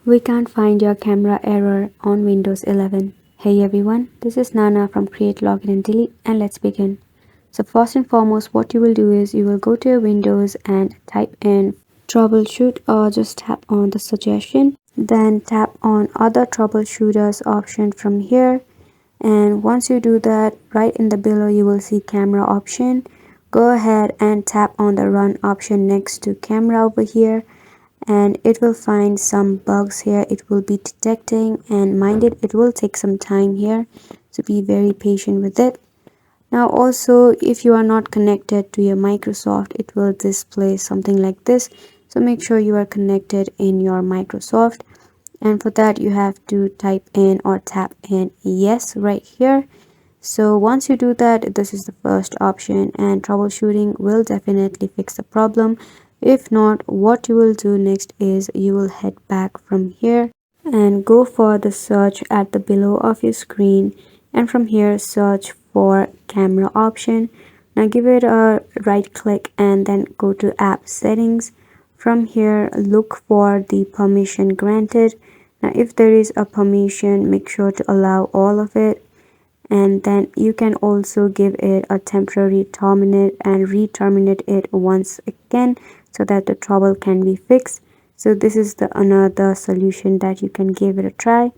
We can't find your camera error on Windows 11. Hey everyone, this is Nana from Create, Login and Delete, and let's begin. So first and foremost, what you will do is you will go to your Windows and type in troubleshoot, or just tap on the suggestion. Then tap on other troubleshooters option from here. And once you do that, right in the below you will see camera option. Go ahead and tap on the run option next to camera over here, and it will find some bugs here. It will be detecting, and mind it will take some time here, so be very patient with it. Now also, if you are not connected to your Microsoft, it will display something like this, so make sure you are connected in your Microsoft, and for that you have to type in or tap in yes right here. So once you do that, this is the first option, and troubleshooting will definitely fix the problem. If not, what you will do next is you will head back from here and go for the search at the below of your screen, and from here search for camera option. Now give it a right click and then go to app settings. From here look for the permission granted. Now if there is a permission, make sure to allow all of it, and then you can also give it a temporary terminate and re-terminate it once again so that the trouble can be fixed. So this is the another solution that you can give it a try.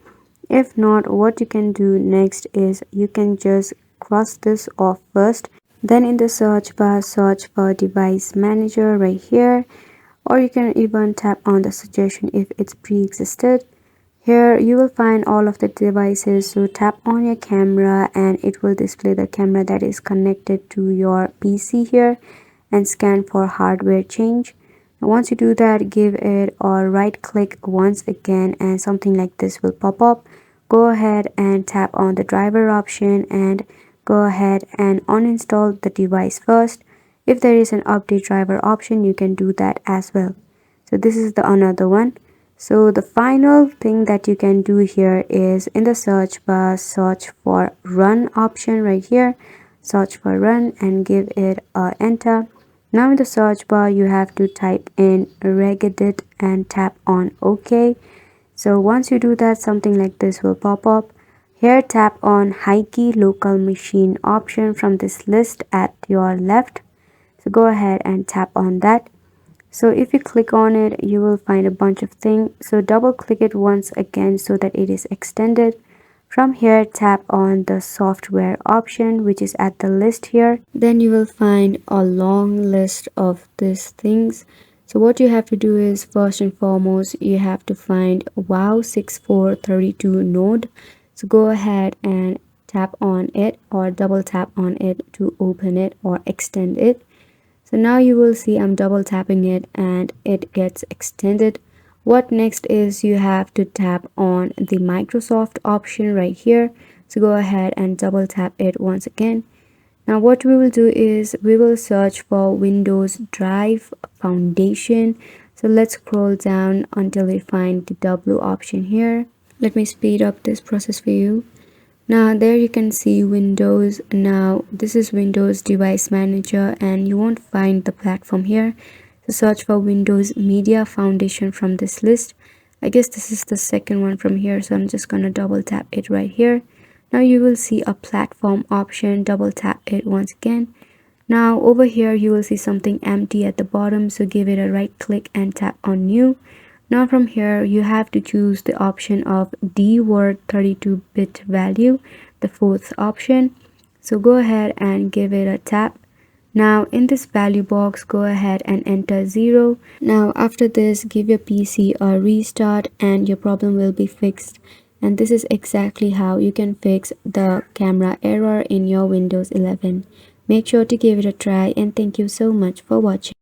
If not, what you can do next is you can just cross this off first, then in the search bar search for device manager right here, or you can even tap on the suggestion if it's pre-existed. Here you will find all of the devices, so tap on your camera and it will display the camera that is connected to your PC here, and scan for hardware change. Now, once you do that, give it a right click once again and something like this will pop up. Go ahead and tap on the driver option and go ahead and uninstall the device first. If there is an update driver option, you can do that as well. So this is the another one. So the final thing that you can do here is in the search bar search for run option right here, search for run and give it a enter. Now in the search bar you have to type in regedit and tap on OK. So once you do that, something like this will pop up. Here tap on high key local machine option from this list at your left. So go ahead and tap on that. So if you click on it, you will find a bunch of things. So double click it once again so that it is extended. From here, tap on the software option, which is at the list here. Then you will find a long list of these things. So what you have to do is, first and foremost, you have to find0xA00F4244 node. So go ahead and tap on it or double tap on it to open it or extend it. So now you will see I'm double tapping it and it gets extended. What next is you have to tap on the Microsoft option right here. So go ahead and double tap it once again. Now what we will do is we will search for Windows Drive Foundation. So let's scroll down until we find the W option here. Let me speed up this process for you. Now there you can see Windows. Now this is Windows Device Manager and you won't find the platform here. So search for Windows Media Foundation from this list. I guess this is the second one from here, so I'm just gonna double tap it right here. Now you will see a platform option, double tap it once again. Now over here you will see something empty at the bottom, so give it a right click and tap on new. Now from here you have to choose the option of dword 32-bit value, the fourth option. So go ahead and give it a tap. Now in this value box, go ahead and enter 0. Now after this, give your PC a restart and your problem will be fixed. And this is exactly how you can fix the camera error in your Windows 11. Make sure to give it a try, and thank you so much for watching.